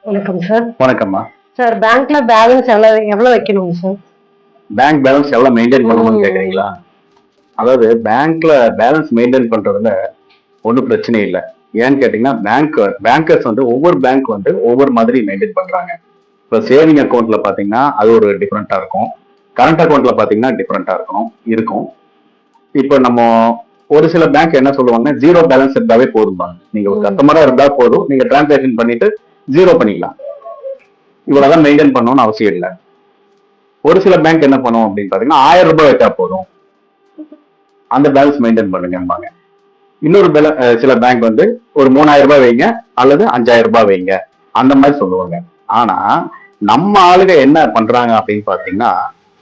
வணக்கம் சார். வணக்கம்மா. சார் பேங்க்ல பேலன்ஸ் எவ்வளவு வைக்கணும் சார்? பேங்க் பேலன்ஸ் எவ்வளவு மெயின்டைன் பண்ணணும்னு கேக்குறீங்களா? அதாவது பேங்க்ல பேலன்ஸ் மெயின்டைன் பண்றதுல ஒன்றும் பிரச்சனை இல்லை. ஏன்னு கேட்டீங்கன்னா பேங்கர்ஸ் வந்து ஒவ்வொரு பேங்க் வந்து ஒவ்வொரு மாதிரி மெயின்டைன் பண்றாங்க. இப்போ சேவிங் அக்கௌண்ட்ல பாத்தீங்கன்னா அது ஒரு டிஃப்ரெண்டா இருக்கும். கரண்ட் அக்கௌண்ட்ல பாத்தீங்கன்னா டிஃப்ரெண்டா இருக்கும். இப்போ நம்ம ஒரு சில பேங்க் என்ன சொல்லுவாங்கன்னா ஜீரோ பேலன்ஸ் இருந்தாவே போதும்பாங்க. நீங்க ஒரு கஸ்டமரா இருந்தா போதும், நீங்க டிரான்சாக்ஷன் பண்ணிட்டு ஜீரோ பண்ணிக்கலாம். இவ்வளவுதான் மெயின்டைன் பண்ணணும்னு அவசியம் இல்லை. ஒரு சில பேங்க் என்ன பண்ணுவோம் அப்படின்னு பாத்தீங்கன்னா 1000 ரூபாய் வச்சா போதும், அந்த பேலன்ஸ் மெயின்டைன் பண்ணுங்கம்பாங்க. இன்னொரு சில பேங்க் வந்து ஒரு 3000 ரூபாய் வைங்க அல்லது 5000 ரூபாய் வைங்க அந்த மாதிரி சொல்லுவாங்க. ஆனா நம்ம ஆளுங்க என்ன பண்றாங்க அப்படின்னு பாத்தீங்கன்னா,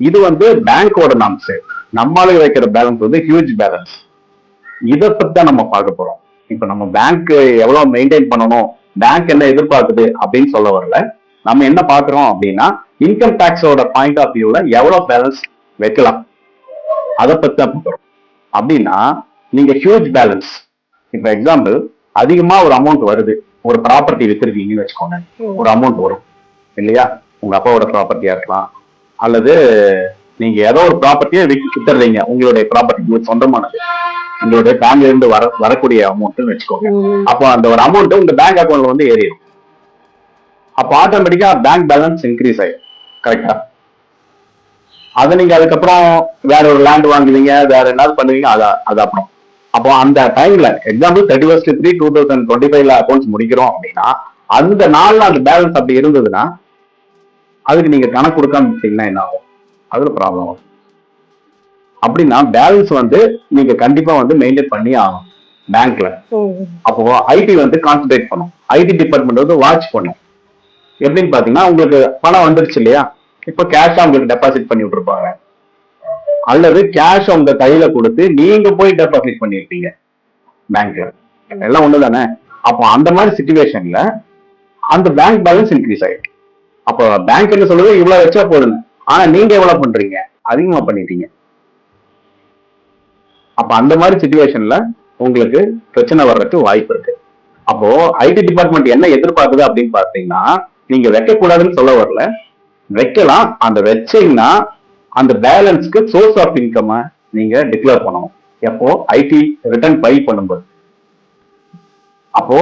இது வந்து பேங்கோட நாம்ஸ். நம்ம ஆளுங்க வைக்கிற பேலன்ஸ் வந்து ஹியூஜ் பேலன்ஸ். இதை பத்தி தான் நம்ம பார்க்க போறோம். இப்ப நம்ம பேங்க் எவ்வளவு மெயின்டைன் பண்ணணும், பேங்க் என்ன எதிர்பார்க்குது அப்படின்னு சொல்ல வரல. நம்ம என்ன பாக்குறோம் அப்படின்னா, இன்கம் டாக்ஸோட பாயிண்ட் ஆஃப் வியூல எவ்வளவு பேலன்ஸ் வைக்கலாம் அதை பத்தி தான் பார்க்குறோம். அப்படின்னா நீங்க ஹியூஜ் பேலன்ஸ், இப்ப எக்ஸாம்பிள் அதிகமா ஒரு அமௌண்ட் வருது, ஒரு ப்ராப்பர்ட்டி வித்துருக்கீங்கன்னு வச்சுக்கோங்க, ஒரு அமௌண்ட் வரும் இல்லையா? உங்க அப்பாவோட ப்ராப்பர்ட்டியா இருக்கலாம், அல்லது நீங்க ஏதோ ஒரு ப்ராப்பர்ட்டியை வித்துறீங்க, உங்களுடைய ப்ராப்பர்ட்டி உங்களுக்கு சொந்தமானது, உங்களுடைய ஃபேமிலில இருந்து வரக்கூடிய அமௌண்ட்னு வச்சுக்கோங்க. அப்போ அந்த ஒரு அமௌண்ட் உங்க பேங்க் அக்கௌண்ட்ல வந்து ஏறிடும். அப்போ ஆட்டோமேட்டிக்கா பேங்க் பேலன்ஸ் இன்க்ரீஸ் ஆயிடும். கரெக்டா? அதை நீங்க அதுக்கப்புறம் வேற ஒரு லேண்ட் வாங்குவீங்க, வேற என்ன பண்ணுவீங்க, அது அப்புறம். அப்போ அந்த டைம்ல எக்ஸாம்பிள் 31/3/2025 அக்கௌண்ட்ஸ் முடிக்கிறோம் அப்படின்னா, அந்த நாள்ல அந்த பேலன்ஸ் அப்படி இருந்ததுன்னா அதுக்கு நீங்க கணக்கு கொடுக்காம விட்டீங்கன்னா என்ன ஆகும்? அதுல ப்ராப்ளம் வரும். அப்படின்னா பேலன்ஸ் வந்து நீங்க கண்டிப்பா வந்து மெயின்டைன் பண்ணி ஆகும் பேங்க்ல. அப்போ ஐடி வந்து கான்சென்ட்ரேட் பண்ணும், ஐடி டிபார்ட்மெண்ட் வந்து வாட்ச் பண்ணும். எப்படின்னு பாத்தீங்கன்னா, உங்களுக்கு பணம் வந்துருச்சு இல்லையா, இப்ப கேஷா உங்களுக்கு டெபாசிட் பண்ணி விட்டுருப்பாங்க, அல்லது கேஷ் உங்க கையில கொடுத்து நீங்க போய் டெபாசிட் பண்ணிருப்பீங்க பேங்க்ல. எல்லாம் ஒண்ணுதானே? அப்போ அந்த மாதிரி சிச்சுவேஷன்ல அந்த பேங்க் பேலன்ஸ் இன்க்ரீஸ் ஆயிடும். அப்போ பேங்க் என்ன சொல்லுது, இவ்வளவு வச்சா போதும், ஆனா நீங்க எவ்வளவு பண்றீங்க, அதிகமா பண்ணிட்டீங்க. அப்ப அந்த மாதிரி சிச்சுவேஷன்ல உங்களுக்கு பிரச்சனை வர்றதுக்கு வாய்ப்பு இருக்கு. அப்போ ஐடி டிபார்ட்மெண்ட் என்ன எதிர்பார்க்குது அப்படின்னு பாத்தீங்கன்னா, நீங்க வைக்க கூடாதுன்னு சொல்ல வரல, வைக்கலாம். அந்த வச்சீங்கன்னா அந்த பேலன்ஸ்க்கு சோர்ஸ் ஆஃப் இன்கம் நீங்க டிக்ளேர் பண்ணணும். எப்போ ஐடி ரிட்டர்ன் ஃபைல் பண்ணும்போது. அப்போ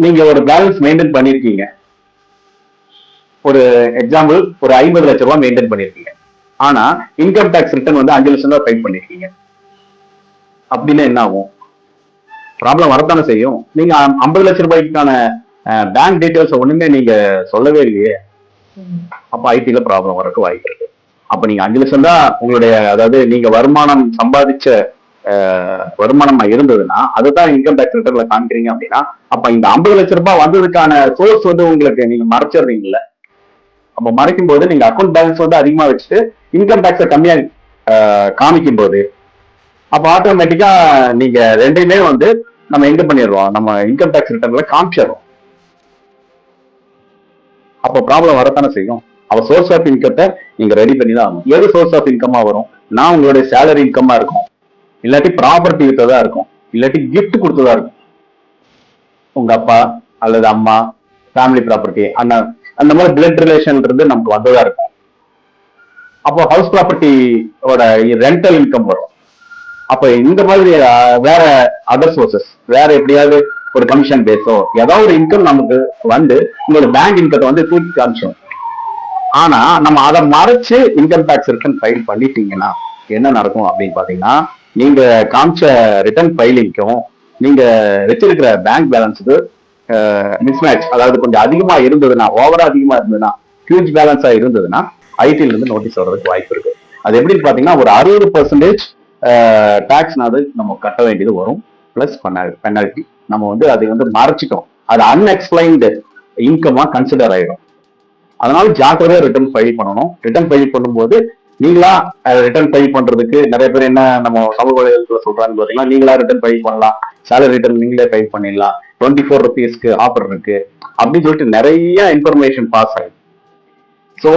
நீங்க ஒரு பேலன்ஸ் மெயின்டைன் பண்ணிருக்கீங்க, ஒரு எக்ஸாம்பிள் ஒரு 50 லட்சம் ரூபாய் மெயின்டைன் பண்ணிருக்கீங்க, ஆனா இன்கம் டாக்ஸ் ரிட்டர்ன் வந்து 5 லட்சம் ரூபாய் ஃபைல் பண்ணிருக்கீங்க. அப்படின்னு என்ன ஆகும்? ப்ராப்ளம் வரத்தானே செய்யும். நீங்க 50 லட்சம் ரூபாய்க்கான பேங்க் டீடைல்ஸ் ஒண்ணுமே நீங்க சொல்லவே இல்லையே. அப்ப ஐடில ப்ராப்ளம் வரக்கு வாய்ப்பு இருக்கு. அப்ப நீங்க 5 லட்சம் தான் உங்களுடைய, அதாவது நீங்க வருமானம் சம்பாதிச்ச வருமானமா இருந்ததுன்னா அதுதான் இன்கம் டாக்ஸ் ரிட்டர்ன்ல காமிக்கிறீங்க அப்படின்னா, அப்ப இந்த 50 லட்சம் ரூபாய் வந்ததுக்கான சோர்ஸ் வந்து உங்களுக்கு நீங்க மறைச்சிடுறீங்கல்ல. அப்ப மறைக்கும் போது நீங்க அக்கௌண்ட் பேலன்ஸ் வந்து அதிகமா வச்சுட்டு இன்கம் டாக்ஸை கம்மியா காமிக்கும் போது, அப்ப ஆட்டோமேட்டிக்கா நீங்க ரெண்டையுமே வந்து நம்ம எங்க பண்ணிடுறோம், நம்ம இன்கம் டாக்ஸ் ரிட்டர்ன்ல காமிச்சிடுறோம். அப்போ ப்ராப்ளம் வரத்தானே செய்யும். அப்ப சோர்ஸ் ஆஃப் இன்கத்தை நீங்க ரெடி பண்ணி தான் ஆகணும். எது சோர்ஸ் ஆஃப் இன்கமா வரும்? நான் உங்களுடைய சேலரி இன்கமா இருக்கும், இல்லாட்டி ப்ராப்பர்ட்டி வித்ததா இருக்கும், இல்லாட்டி கிஃப்ட் கொடுத்ததா இருக்கும். உங்க அப்பா அல்லது அம்மா ஃபேமிலி ப்ராப்பர்ட்டி, அண்ணன், அந்த மாதிரி பிளட் ரிலேஷன் இருந்து நமக்கு வந்ததா இருக்கும். அப்போ ஹவுஸ் ப்ராப்பர்ட்டியோட ரெண்டல் இன்கம் வரும். அப்ப இந்த மாதிரி வேற அதர் சோர்சஸ், வேற எப்படியாவது ஒரு கமிஷன் பேஸோ ஏதாவது ஒரு இன்கம் நமக்கு வந்து உங்களோட பேங்க் இன்கத்தை வந்து தூக்கி காமிச்சோம். ஆனா நம்ம அதை மறைச்சு இன்கம் டாக்ஸ் ரிட்டர்ன் ஃபைல் பண்ணிட்டீங்கன்னா என்ன நடக்கும் அப்படின்னு பாத்தீங்கன்னா, நீங்க காமிச்ச ரிட்டர்ன் ஃபைலிங்க்கும் நீங்க வச்சிருக்கிற பேங்க் பேலன்ஸுக்கு மிஸ்மேட்ச், அதாவது கொஞ்சம் அதிகமா இருந்ததுன்னா, ஓவரா அதிகமா இருந்ததுன்னா, ஹியூஜ் பேலன்ஸா இருந்ததுன்னா ஐடில இருந்து நோட்டீஸ் வர்றதுக்கு வாய்ப்பு இருக்கு. அது எப்படின்னு பாத்தீங்கன்னா, ஒரு 60% டாக்ஸ் நம்ம கட்ட வேண்டியது வரும், பிளஸ் பெனால்டி. நம்ம வந்து அதை வந்து மறைச்சிட்டோம், அது அன்எக்ஸ்பிளைன்டு இன்கமா கன்சிடர் ஆயிடும். அதனால ஜாக்கிரதையா ரிட்டர்ன் ஃபைல் பண்ணணும். ரிட்டர்ன் ஃபைல் பண்ணும்போது நீங்களா ரிட்டர்ன் ஃபைல் பண்றதுக்கு நிறைய பேர் என்ன நம்ம சமூக வலைதளத்துல சொல்றாங்க பாத்தீங்கன்னா, நீங்களா ரிட்டர்ன் ஃபைல் பண்ணலாம், சேலரி ரிட்டர்ன் நீங்களே ஃபைல் பண்ணிடலாம், 24 rupeesக்கு ஆஃபர் இருக்கு அப்படின்னு சொல்லிட்டு நிறைய இன்ஃபர்மேஷன் பாஸ் ஆயிடும். ஸோ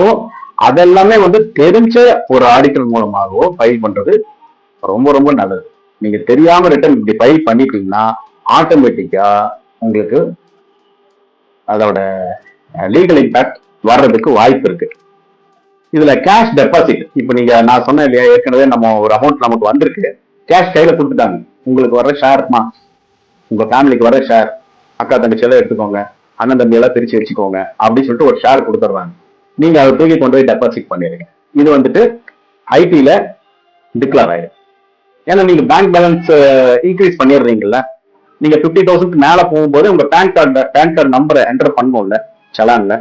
அதெல்லாமே வந்து தெரிஞ்ச ஒரு ஆடிட்டர் மூலமாகவோ ஃபைல் பண்றது ரொம்ப ரொம்ப நல்லது. நீங்க தெரியாம ரிட்டர்ன் இப்படி ஃபைல் பண்ணிட்டீங்கன்னா ஆட்டோமேட்டிக்கா உங்களுக்கு அதோட லீகல் இம்பாக்ட் வர்றதுக்கு வாய்ப்பு இருக்கு. இதுல கேஷ் டெபாசிட், இப்ப நீங்க நான் சொன்னேன் இல்லையா, ஏற்கனவே நம்ம ஒரு அமௌண்ட் நமக்கு வந்திருக்கு, கேஷ் கையில கொடுத்துட்டாங்க, உங்களுக்கு வர ஷேர்மா, உங்க ஃபேமிலிக்கு வர ஷேர், அக்கா தங்கச்சி எல்லாம் எடுத்துக்கோங்க, அண்ணன் தம்பி எல்லாம் பிரிச்சு வச்சுக்கோங்க அப்படின்னு சொல்லிட்டு ஒரு ஷேர் கொடுத்துட்றாங்க. நீங்க அதை தூக்கி கொண்டு போய் டெபாசிட் பண்ணிடுங்க. இது வந்துட்டு ஐடில டிக்ளேர் ஆயிடும். ஏன்னா நீங்க பேங்க் பேலன்ஸ் இன்க்ரீஸ் பண்ணிடுறீங்கல்ல, நீங்க 50,000 மேல போகும்போது உங்க பேன் கார்டு நம்பரை என்டர் பண்ணும்ல சலான்ல,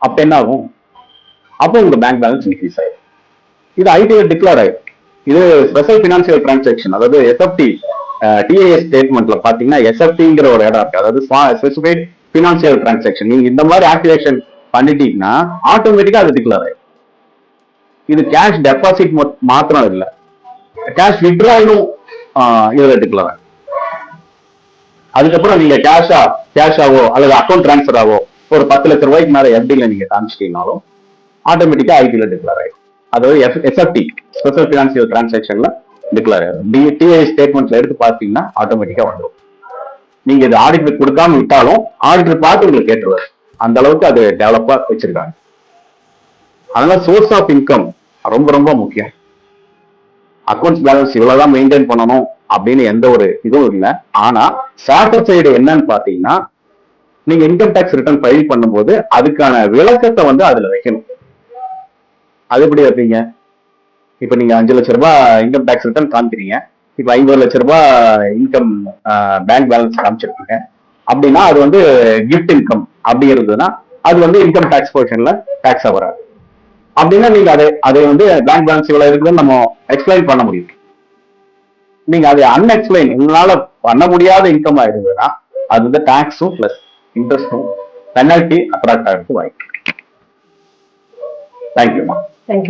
அப்ப என்ன ஆகும், அப்போ உங்க பேங்க் பேலன்ஸ் இன்க்ரீஸ் ஆயிடும். இது ஐடில டிக்ளேர் ஆயிடும். இது ஸ்பெஷல் பினான்சியல் டிரான்சாக்ஷன், அதாவது எஸ்எஃப்டி டிஏஎஸ் ஸ்டேட்மெண்ட்ல பாத்தீங்கன்னா எஸ்எஃப்டிங்கிற ஒரு இடம் இருக்கு, அதாவது ஸ்பெசிஃபைட் பினான்சியல் டிரான்சாக்ஷன். நீங்க இந்த மாதிரி ஆக்டிவேஷன் பண்ணிட்டீங்கன்னா ஆட்டோமேட்டிக்கா அது டிக்ளேர் ஆயிடும். இது கேஷ் டெபாசிட் மாத்திரம் இல்ல, கேஷ் வித்ட்ராலும் இதுல டிக்ளேர் ஆகும். அதுக்கப்புறம் நீங்க கேஷாவோ அல்லது அக்கௌண்ட் டிரான்ஸ்பராவோ ஒரு 10 லட்சம் ரூபாய்க்கு மேல எஃப்டில நீங்க காமிச்சிட்டீங்கனாலும் ஆட்டோமேட்டிக்கா ஐடில டிக்ளேர் ஆயிடும். அதாவது எஸ்எஃப்டி ஸ்பெஷல் பினான்சியல் டிரான்சாக்ஷன்ல டிக்ளேர் ஆயிடும். டிஐ ஸ்டேட்மெண்ட்ல எடுத்து பார்த்தீங்கன்னா ஆட்டோமேட்டிக்கா வந்துடும். நீங்க இது ஆடிட்டர் கொடுக்காம விட்டாலும் ஆடிட்டர் பார்த்து உங்களுக்கு கேட்டுருவாரு. அந்த அளவுக்கு அது டெவலப்பா வச்சிருக்காங்க. அதனால சோர்ஸ் ஆஃப் இன்கம் ரொம்ப ரொம்ப முக்கியம். அக்கௌண்ட்ஸ் பேலன்ஸ் இவ்வளவுதான் மெயின்டைன் பண்ணணும் அப்படின்னு எந்த ஒரு இதுவும் இல்லை. ஆனா ஷார்ட்டர் சைடு என்னன்னு பாத்தீங்கன்னா, நீங்க இன்கம் டேக்ஸ் ரிட்டர்ன் ஃபைல் பண்ணும்போது அதுக்கான விளக்கத்தை வந்து அதுல வைக்கணும். அது எப்படி வைப்பீங்க? இப்ப நீங்க 5 லட்சம் ரூபாய் இன்கம் டேக்ஸ் ரிட்டர்ன் காமிக்கிறீங்க, இப்ப 50 லட்சம் ரூபாய் இன்கம் பேங்க் பேலன்ஸ் காமிச்சிருக்கீங்க அப்படின்னா அது வந்து கிஃப்ட் இன்கம் அப்படி இருந்ததுன்னா அது வந்து இன்கம் டேக்ஸ் போர்ஷன்ல டேக்ஸா வராது. அப்படின்னா நீங்க அதை வந்து பேங்க் பேலன்ஸ் இவ்வளவு இருக்குன்னு நம்ம எக்ஸ்பிளைன் பண்ண முடியும். நீங்க அதை அன்எக்ஸ்பிளைன் உங்களால பண்ண முடியாத இன்கம் ஆயிருந்ததுன்னா அது வந்து டாக்ஸும் பிளஸ் இன்ட்ரெஸ்டும் பெனல்டி அட்ராக்ட் ஆகிறதுக்கு வாய்ப்பு. தேங்க்யூமா.